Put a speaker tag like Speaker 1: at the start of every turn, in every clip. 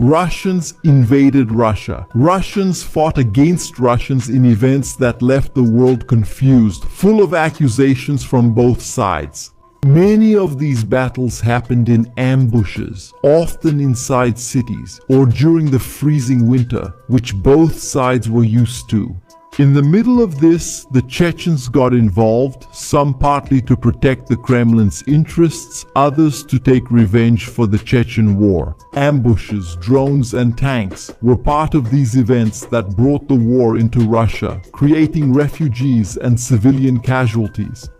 Speaker 1: Russians invaded Russia. Russians fought against Russians in events that left the world confused, full of accusations from both sides. Many of these battles happened in ambushes, often inside cities, or during the freezing winter, which both sides were used to. In the middle of this, the Chechens got involved, some partly to protect the Kremlin's interests, others to take revenge for the Chechen War. Ambushes, drones and tanks were part of these events that brought the war into Russia, creating refugees and civilian casualties.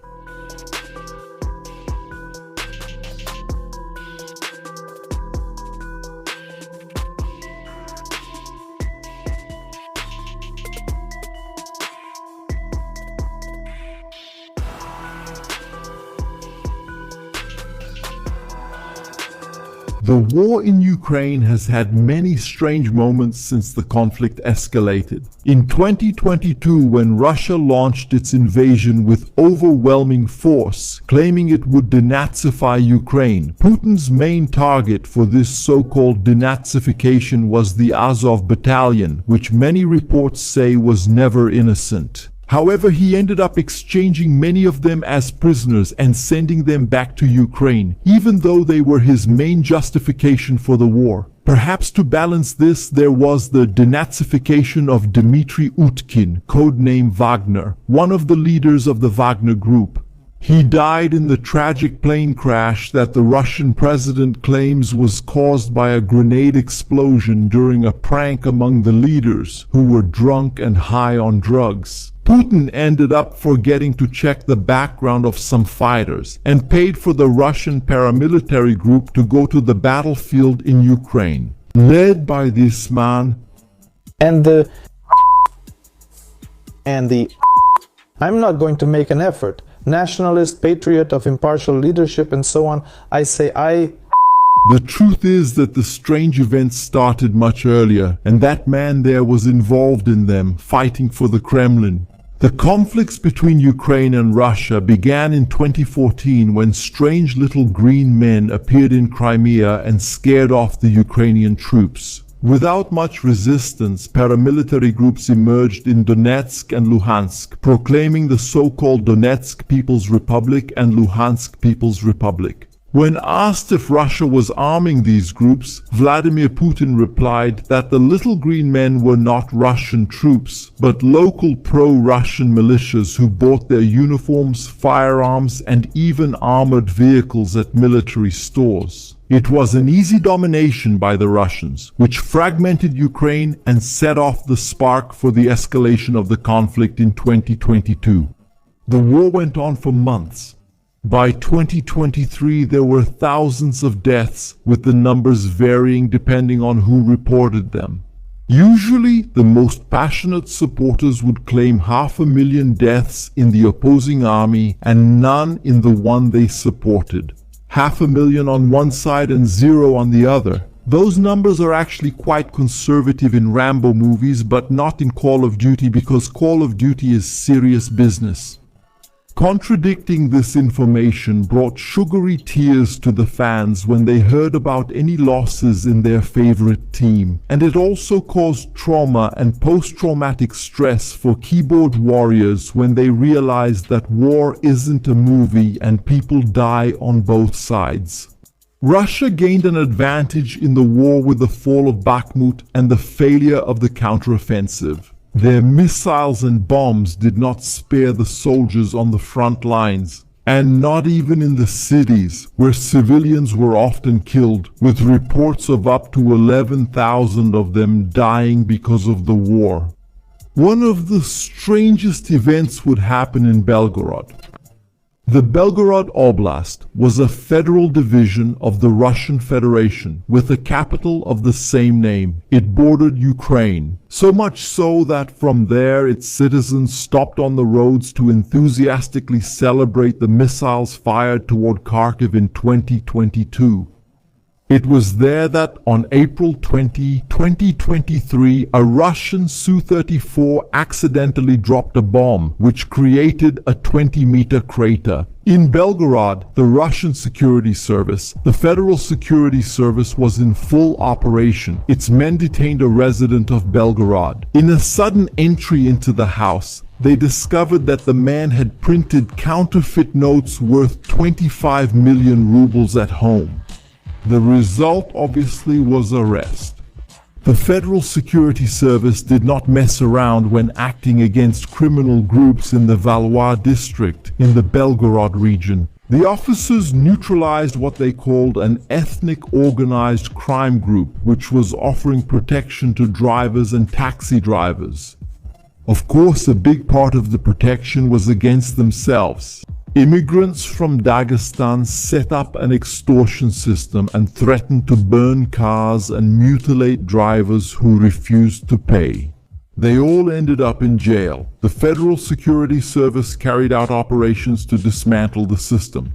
Speaker 1: The war in Ukraine has had many strange moments since the conflict escalated. In 2022, when Russia launched its invasion with overwhelming force, claiming it would denazify Ukraine, Putin's main target for this so-called denazification was the Azov battalion, which many reports say was never innocent. However, he ended up exchanging many of them as prisoners and sending them back to Ukraine, even though they were his main justification for the war. Perhaps to balance this, there was the denazification of Dmitry Utkin, codename Wagner, one of the leaders of the Wagner group. He died in the tragic plane crash that the Russian president claims was caused by a grenade explosion during a prank among the leaders, who were drunk and high on drugs. Putin ended up forgetting to check the background of some fighters and paid for the Russian paramilitary group to go to the battlefield in Ukraine. Led by this man
Speaker 2: and the I'm not going to make an effort. Nationalist, patriot of impartial leadership and so on. I say
Speaker 1: The truth is that the strange events started much earlier, and that man there was involved in them, fighting for the Kremlin. The conflicts between Ukraine and Russia began in 2014 when strange little green men appeared in Crimea and scared off the Ukrainian troops. Without much resistance, paramilitary groups emerged in Donetsk and Luhansk, proclaiming the so-called Donetsk People's Republic and Luhansk People's Republic. When asked if Russia was arming these groups, Vladimir Putin replied that the little green men were not Russian troops, but local pro-Russian militias who bought their uniforms, firearms, and even armored vehicles at military stores. It was an easy domination by the Russians, which fragmented Ukraine and set off the spark for the escalation of the conflict in 2022. The war went on for months. By 2023, there were thousands of deaths, with the numbers varying depending on who reported them. Usually, the most passionate supporters would claim 500,000 deaths in the opposing army and none in the one they supported. 500,000 on one side and 0 on the other. Those numbers are actually quite conservative in Rambo movies, but not in Call of Duty, because Call of Duty is serious business. Contradicting this information brought sugary tears to the fans when they heard about any losses in their favorite team, and it also caused trauma and post-traumatic stress for keyboard warriors when they realized that war isn't a movie and people die on both sides. Russia gained an advantage in the war with the fall of Bakhmut and the failure of the counteroffensive. Their missiles and bombs did not spare the soldiers on the front lines, and not even in the cities, where civilians were often killed, with reports of up to 11,000 of them dying because of the war. One of the strangest events would happen in Belgorod. The Belgorod Oblast was a federal division of the Russian Federation with a capital of the same name. It bordered Ukraine, so much so that from there its citizens stopped on the roads to enthusiastically celebrate the missiles fired toward Kharkiv in 2022. It was there that on April 20, 2023, a Russian Su-34 accidentally dropped a bomb, which created a 20-meter crater. In Belgorod, the Russian Security Service, the Federal Security Service, was in full operation. Its men detained a resident of Belgorod. In a sudden entry into the house, they discovered that the man had printed counterfeit notes worth 25 million rubles at home. The result obviously was arrest. The Federal Security Service did not mess around when acting against criminal groups in the Valois district in the Belgorod region. The officers neutralized what they called an ethnic organized crime group, which was offering protection to drivers and taxi drivers. Of course, a big part of the protection was against themselves. Immigrants from Dagestan set up an extortion system and threatened to burn cars and mutilate drivers who refused to pay. They all ended up in jail. The Federal Security Service carried out operations to dismantle the system.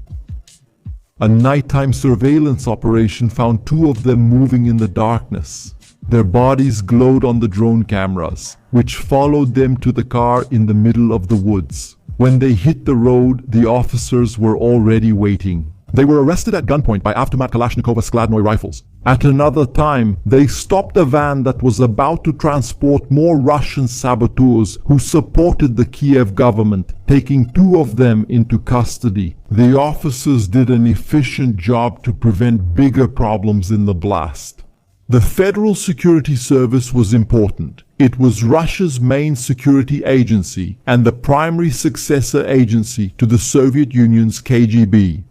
Speaker 1: A nighttime surveillance operation found 2 of them moving in the darkness. Their bodies glowed on the drone cameras, which followed them to the car in the middle of the woods. When they hit the road, the officers were already waiting. They were arrested at gunpoint by Automat Kalashnikova Skladnoy rifles. At another time, they stopped a van that was about to transport more Russian saboteurs who supported the Kiev government, taking 2 of them into custody. The officers did an efficient job to prevent bigger problems in the blast. The Federal Security Service was important. It was Russia's main security agency and the primary successor agency to the Soviet Union's KGB.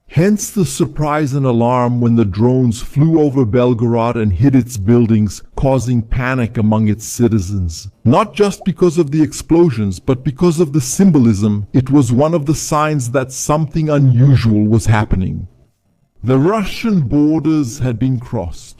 Speaker 1: Hence the surprise and alarm when the drones flew over Belgorod and hit its buildings, causing panic among its citizens. Not just because of the explosions, but because of the symbolism. It was one of the signs that something unusual was happening. The Russian borders had been crossed.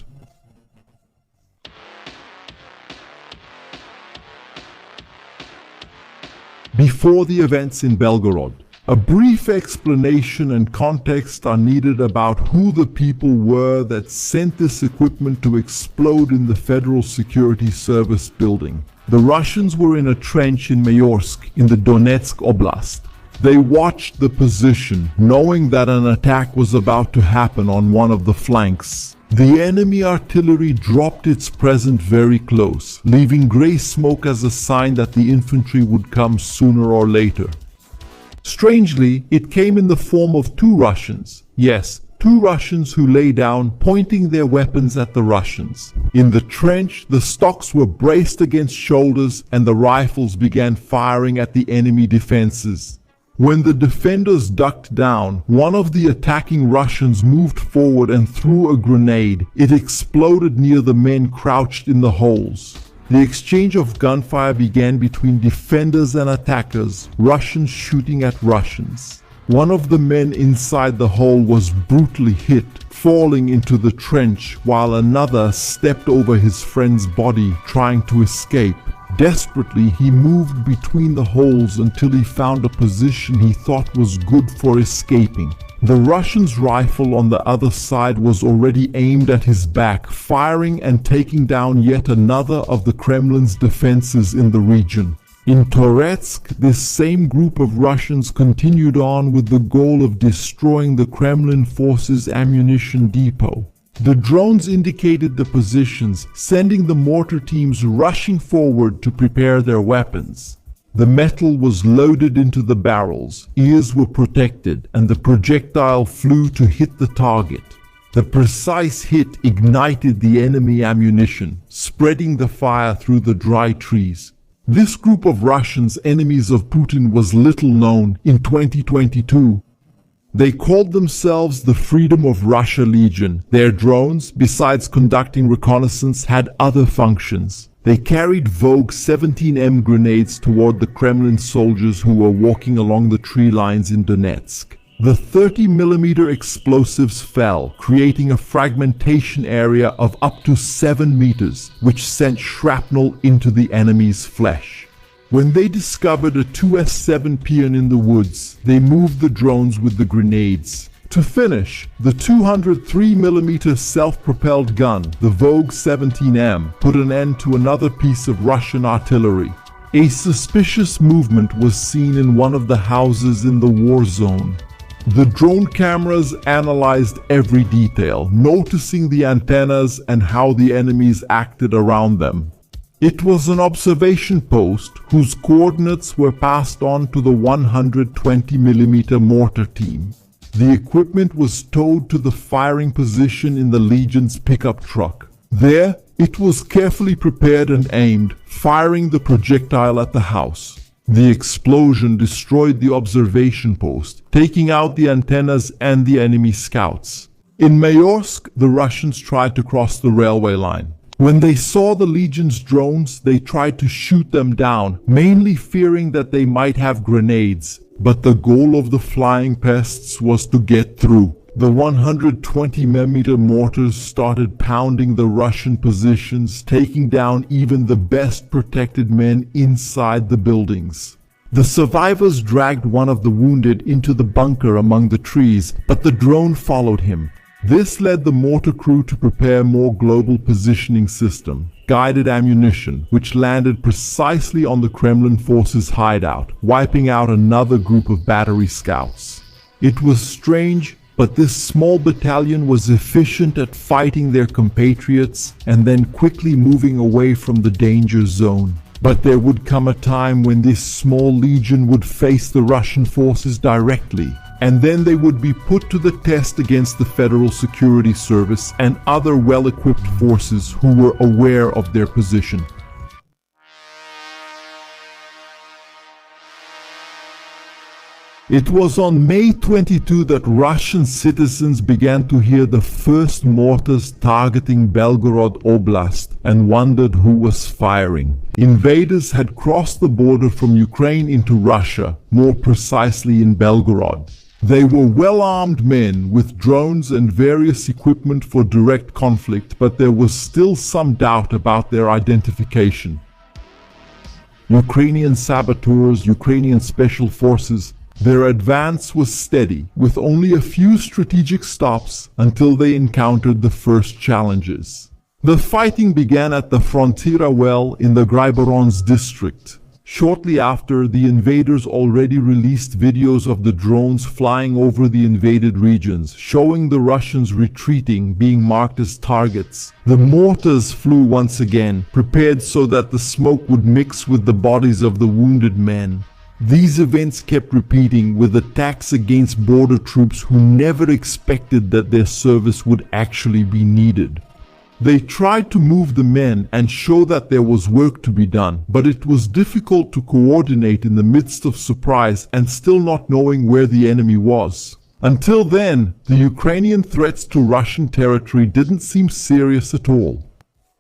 Speaker 1: Before the events in Belgorod, a brief explanation and context are needed about who the people were that sent this equipment to explode in the Federal Security Service building. The Russians were in a trench in Mayorsk in the Donetsk Oblast. They watched the position, knowing that an attack was about to happen on one of the flanks. The enemy artillery dropped its present very close, leaving gray smoke as a sign that the infantry would come sooner or later. Strangely, it came in the form of 2 Russians. Yes, 2 Russians who lay down, pointing their weapons at the Russians. In the trench, the stocks were braced against shoulders and the rifles began firing at the enemy defenses. When the defenders ducked down, one of the attacking Russians moved forward and threw a grenade. It exploded near the men crouched in the holes. The exchange of gunfire began between defenders and attackers, Russians shooting at Russians. One of the men inside the hole was brutally hit, falling into the trench, while another stepped over his friend's body, trying to escape. Desperately, he moved between the holes until he found a position he thought was good for escaping. The Russian's rifle on the other side was already aimed at his back, firing and taking down yet another of the Kremlin's defenses in the region. In Toretsk, this same group of Russians continued on with the goal of destroying the Kremlin forces' ammunition depot. The drones indicated the positions, sending the mortar teams rushing forward to prepare their weapons. The metal was loaded into the barrels, ears were protected, and the projectile flew to hit the target. The precise hit ignited the enemy ammunition, spreading the fire through the dry trees. This group of Russians, enemies of Putin, was little known in 2022. They called themselves the Freedom of Russia Legion. Their drones, besides conducting reconnaissance, had other functions. They carried Vogue 17M grenades toward the Kremlin soldiers who were walking along the tree lines in Donetsk. The 30mm explosives fell, creating a fragmentation area of up to 7 meters, which sent shrapnel into the enemy's flesh. When they discovered a 2S7 peon in the woods, they moved the drones with the grenades. To finish, the 203mm self-propelled gun, the Vogue 17M, put an end to another piece of Russian artillery. A suspicious movement was seen in one of the houses in the war zone. The drone cameras analyzed every detail, noticing the antennas and how the enemies acted around them. It was an observation post whose coordinates were passed on to the 120mm mortar team. The equipment was towed to the firing position in the Legion's pickup truck. There, it was carefully prepared and aimed, firing the projectile at the house. The explosion destroyed the observation post, taking out the antennas and the enemy scouts. In Mayorsk, the Russians tried to cross the railway line. When they saw the Legion's drones, they tried to shoot them down, mainly fearing that they might have grenades. But the goal of the flying pests was to get through. The 120mm mortars started pounding the Russian positions, taking down even the best protected men inside the buildings. The survivors dragged one of the wounded into the bunker among the trees, but the drone followed him. This led the mortar crew to prepare more global positioning system, guided ammunition, which landed precisely on the Kremlin forces' hideout, wiping out another group of battery scouts. It was strange, but this small battalion was efficient at fighting their compatriots and then quickly moving away from the danger zone. But there would come a time when this small legion would face the Russian forces directly, and then they would be put to the test against the Federal Security Service and other well-equipped forces who were aware of their position. It was on May 22 that Russian citizens began to hear the first mortars targeting Belgorod Oblast and wondered who was firing. Invaders had crossed the border from Ukraine into Russia, more precisely in Belgorod. They were well-armed men with drones and various equipment for direct conflict, but there was still some doubt about their identification. Ukrainian saboteurs, Ukrainian special forces, their advance was steady, with only a few strategic stops until they encountered the first challenges. The fighting began at the Frontira Well in the Graiborons district. Shortly after, the invaders already released videos of the drones flying over the invaded regions, showing the Russians retreating, being marked as targets. The mortars flew once again, prepared so that the smoke would mix with the bodies of the wounded men. These events kept repeating, with attacks against border troops who never expected that their service would actually be needed. They tried to move the men and show that there was work to be done, but it was difficult to coordinate in the midst of surprise and still not knowing where the enemy was. Until then, the Ukrainian threats to Russian territory didn't seem serious at all.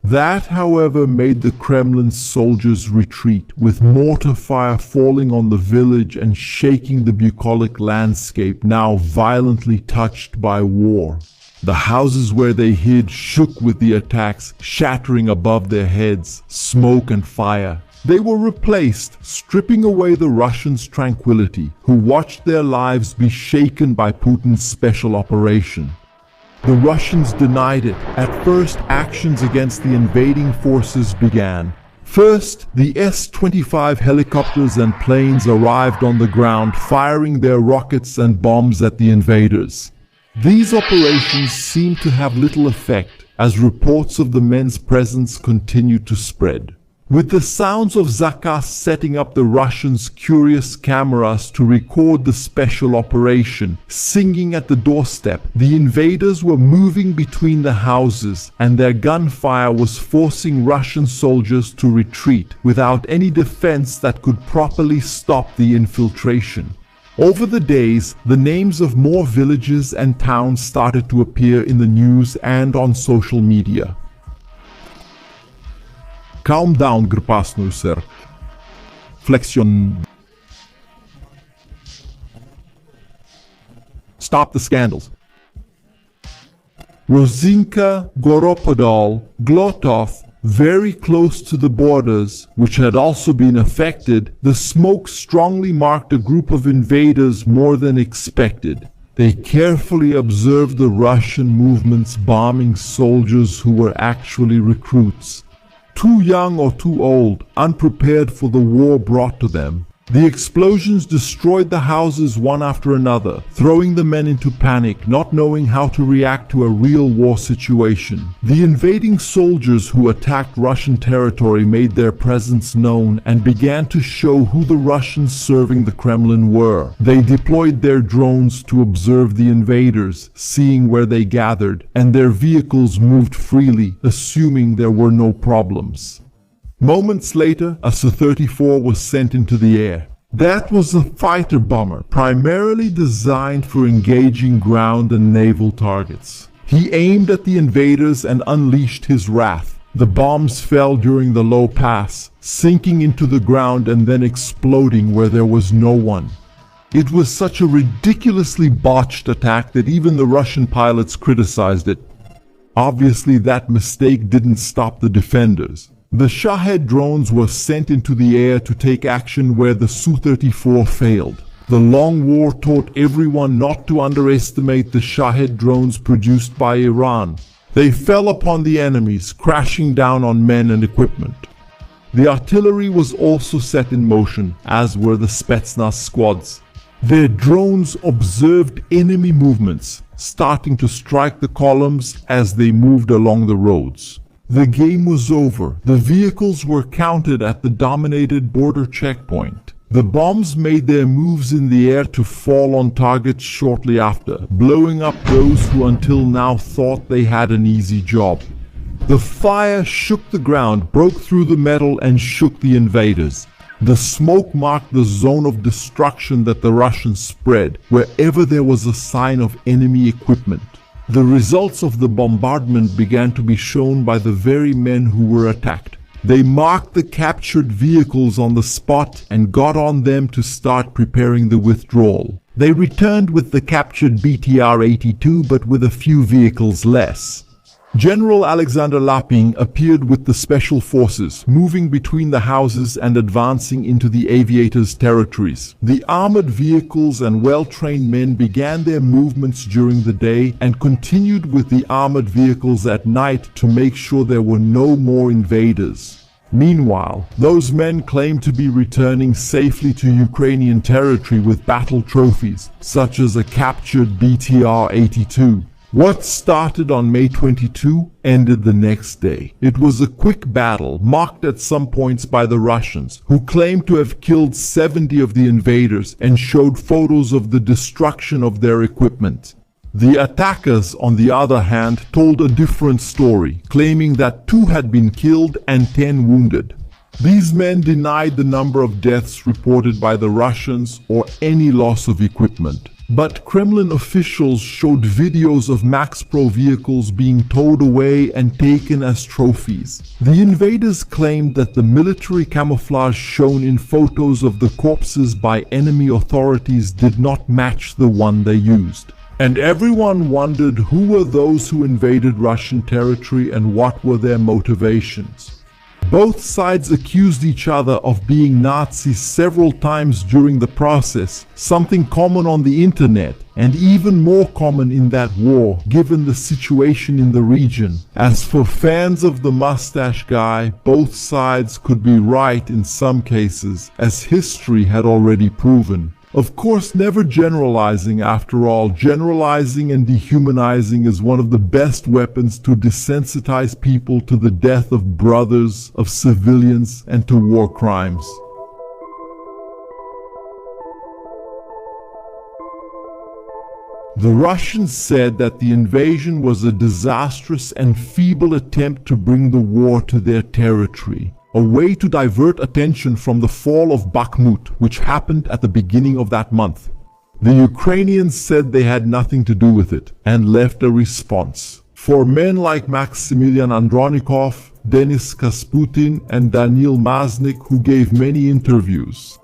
Speaker 1: That, however, made the Kremlin's soldiers retreat, with mortar fire falling on the village and shaking the bucolic landscape now violently touched by war. The houses where they hid shook with the attacks, shattering above their heads, smoke and fire. They were replaced, stripping away the Russians' tranquility, who watched their lives be shaken by Putin's special operation. The Russians denied it. At first, actions against the invading forces began. First, the S-25 helicopters and planes arrived on the ground, firing their rockets and bombs at the invaders. These operations seemed to have little effect, as reports of the men's presence continued to spread. With the sounds of Zakaz setting up the Russians' curious cameras to record the special operation, singing at the doorstep, the invaders were moving between the houses, and their gunfire was forcing Russian soldiers to retreat without any defense that could properly stop the infiltration. Over the days, the names of more villages and towns started to appear in the news and on social media. Calm down, Grpasnu, sir. Flexion. Stop the scandals. Rosinka, Goropodol, Glotov, very close to the borders, which had also been affected, the smoke strongly marked a group of invaders more than expected. They carefully observed the Russian movements, bombing soldiers who were actually recruits. Too young or too old, unprepared for the war brought to them. The explosions destroyed the houses one after another, throwing the men into panic, not knowing how to react to a real war situation. The invading soldiers who attacked Russian territory made their presence known and began to show who the Russians serving the Kremlin were. They deployed their drones to observe the invaders, seeing where they gathered, and their vehicles moved freely, assuming there were no problems. Moments later, a Su-34 was sent into the air. That was a fighter bomber, primarily designed for engaging ground and naval targets. He aimed at the invaders and unleashed his wrath. The bombs fell during the low pass, sinking into the ground and then exploding where there was no one. It was such a ridiculously botched attack that even the Russian pilots criticized it. Obviously, that mistake didn't stop the defenders. The Shahed drones were sent into the air to take action where the Su-34 failed. The long war taught everyone not to underestimate the Shahed drones produced by Iran. They fell upon the enemies, crashing down on men and equipment. The artillery was also set in motion, as were the Spetsnaz squads. Their drones observed enemy movements, starting to strike the columns as they moved along the roads. The game was over. The vehicles were counted at the dominated border checkpoint. The bombs made their moves in the air to fall on targets shortly after, blowing up those who until now thought they had an easy job. The fire shook the ground, broke through the metal, and shook the invaders. The smoke marked the zone of destruction that the Russians spread wherever there was a sign of enemy equipment. The results of the bombardment began to be shown by the very men who were attacked. They marked the captured vehicles on the spot and got on them to start preparing the withdrawal. They returned with the captured BTR-82 but with a few vehicles less. General Alexander Lapin appeared with the special forces, moving between the houses and advancing into the aviators' territories. The armored vehicles and well-trained men began their movements during the day and continued with the armored vehicles at night to make sure there were no more invaders. Meanwhile, those men claimed to be returning safely to Ukrainian territory with battle trophies, such as a captured BTR-82. What started on May 22 ended the next day. It was a quick battle, marked at some points by the Russians, who claimed to have killed 70 of the invaders and showed photos of the destruction of their equipment. The attackers, on the other hand, told a different story, claiming that 2 had been killed and 10 wounded. These men denied the number of deaths reported by the Russians or any loss of equipment. But Kremlin officials showed videos of Max Pro vehicles being towed away and taken as trophies. The invaders claimed that the military camouflage shown in photos of the corpses by enemy authorities did not match the one they used. And everyone wondered who were those who invaded Russian territory and what were their motivations. Both sides accused each other of being Nazis several times during the process, something common on the internet and even more common in that war, given the situation in the region. As for fans of the mustache guy, both sides could be right in some cases, as history had already proven. Of course, never generalizing. After all, generalizing and dehumanizing is one of the best weapons to desensitize people to the death of brothers, of civilians, and to war crimes. The Russians said that the invasion was a disastrous and feeble attempt to bring the war to their territory. A way to divert attention from the fall of Bakhmut, which happened at the beginning of that month. The Ukrainians said they had nothing to do with it and left a response. For men like Maximilian Andronikov, Denis Kasputin, and Daniil Maznik, who gave many interviews.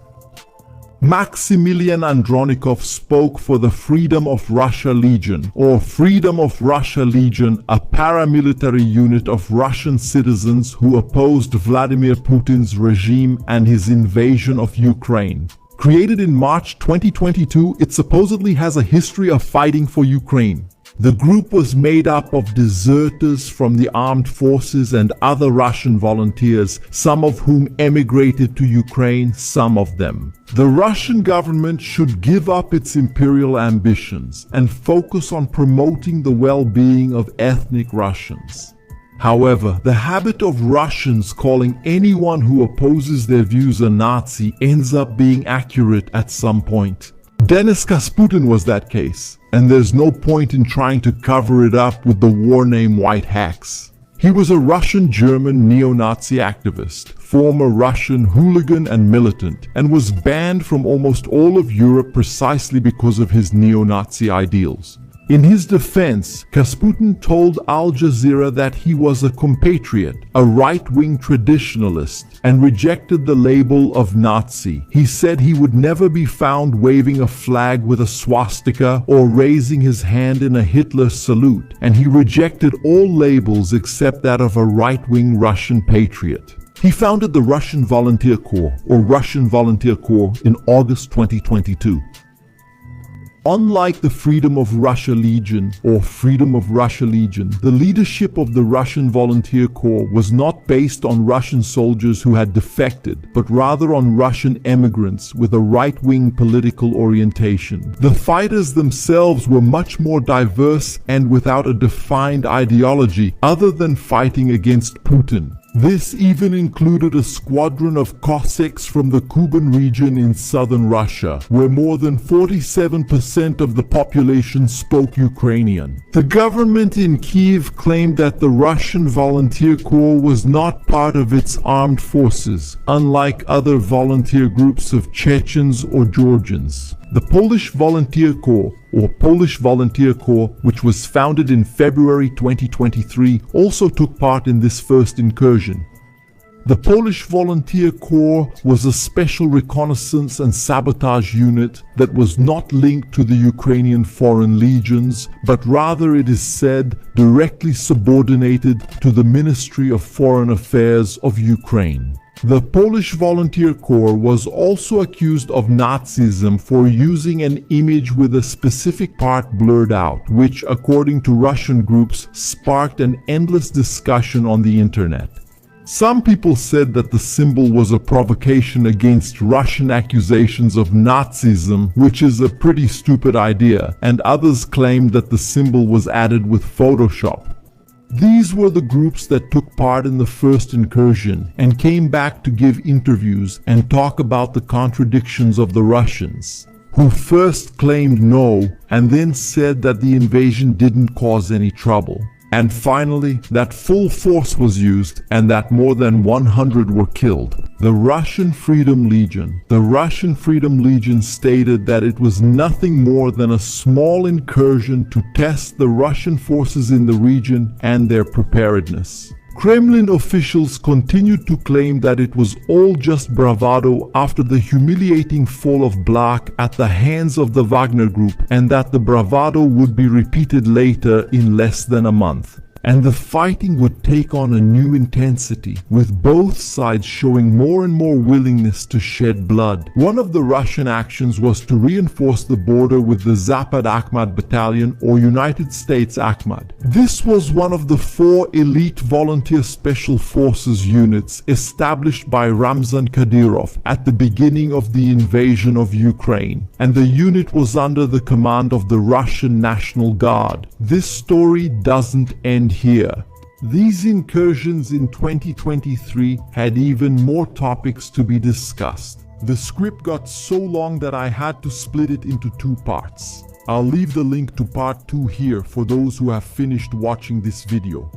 Speaker 1: Maximilian Andronikov spoke for the Freedom of Russia Legion, or Freedom of Russia Legion, a paramilitary unit of Russian citizens who opposed Vladimir Putin's regime and his invasion of Ukraine. Created in March 2022, it supposedly has a history of fighting for Ukraine. The group was made up of deserters from the armed forces and other Russian volunteers, some of whom emigrated to Ukraine, some of them. The Russian government should give up its imperial ambitions and focus on promoting the well-being of ethnic Russians. However, the habit of Russians calling anyone who opposes their views a Nazi ends up being accurate at some point. Denis Kasputin was that case, and there's no point in trying to cover it up with the war name White Hacks. He was a Russian-German neo-Nazi activist, former Russian hooligan and militant, and was banned from almost all of Europe precisely because of his neo-Nazi ideals. In his defense, Kasputin told Al Jazeera that he was a compatriot, a right-wing traditionalist, and rejected the label of Nazi. He said he would never be found waving a flag with a swastika or raising his hand in a Hitler salute, and he rejected all labels except that of a right-wing Russian patriot. He founded the Russian Volunteer Corps, or Russian Volunteer Corps, in August 2022. Unlike the Freedom of Russia Legion or Freedom of Russia Legion, the leadership of the Russian Volunteer Corps was not based on Russian soldiers who had defected, but rather on Russian emigrants with a right-wing political orientation. The fighters themselves were much more diverse and without a defined ideology other than fighting against Putin. This even included a squadron of Cossacks from the Kuban region in southern Russia, where more than 47% of the population spoke Ukrainian. The government in Kiev claimed that the Russian Volunteer Corps was not part of its armed forces, unlike other volunteer groups of Chechens or Georgians. The Polish Volunteer Corps, or Polish Volunteer Corps, which was founded in February 2023, also took part in this first incursion. The Polish Volunteer Corps was a special reconnaissance and sabotage unit that was not linked to the Ukrainian Foreign Legions, but rather, it is said, directly subordinated to the Ministry of Foreign Affairs of Ukraine. The Polish Volunteer Corps was also accused of Nazism for using an image with a specific part blurred out, which, according to Russian groups, sparked an endless discussion on the internet. Some people said that the symbol was a provocation against Russian accusations of Nazism, which is a pretty stupid idea, and others claimed that the symbol was added with Photoshop. These were the groups that took part in the first incursion and came back to give interviews and talk about the contradictions of the Russians, who first claimed no and then said that the invasion didn't cause any trouble. And finally, that full force was used and that more than 100 were killed. The Russian Freedom Legion. The Russian Freedom Legion stated that it was nothing more than a small incursion to test the Russian forces in the region and their preparedness. Kremlin officials continued to claim that it was all just bravado after the humiliating fall of Blak at the hands of the Wagner Group, and that the bravado would be repeated later in less than a month. And the fighting would take on a new intensity, with both sides showing more and more willingness to shed blood. One of the Russian actions was to reinforce the border with the Zapad Akhmat Battalion, or United States Akhmat. This was one of the 4 elite volunteer special forces units established by Ramzan Kadyrov at the beginning of the invasion of Ukraine, and the unit was under the command of the Russian National Guard. This story doesn't end here. These incursions in 2023 had even more topics to be discussed. The script got so long that I had to split it into 2 parts. I'll leave the link to part 2 here for those who have finished watching this video.